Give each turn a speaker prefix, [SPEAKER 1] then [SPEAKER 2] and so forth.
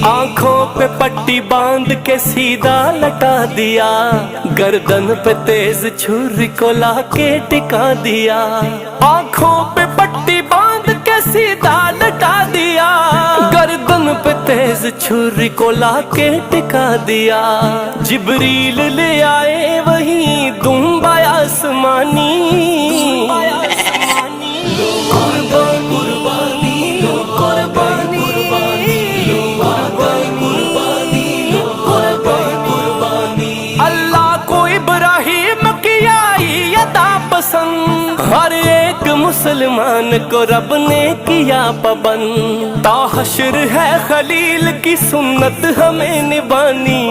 [SPEAKER 1] آنکھوں پہ پٹی باندھ کے سیدھا لٹا دیا، گردن پہ تیز چھری کو لا کے ٹکا دیا۔ آنکھوں پہ پٹی باندھ کے سیدھا لٹا دیا، گردن پہ تیز چھری کو لا کے ٹکا دیا۔ جبریل لے آئے وہیں دمبا آسمانی، ہر ایک مسلمان کو رب نے کیا پابند، تا حشر ہے خلیل کی سنت ہمیں نبھانی۔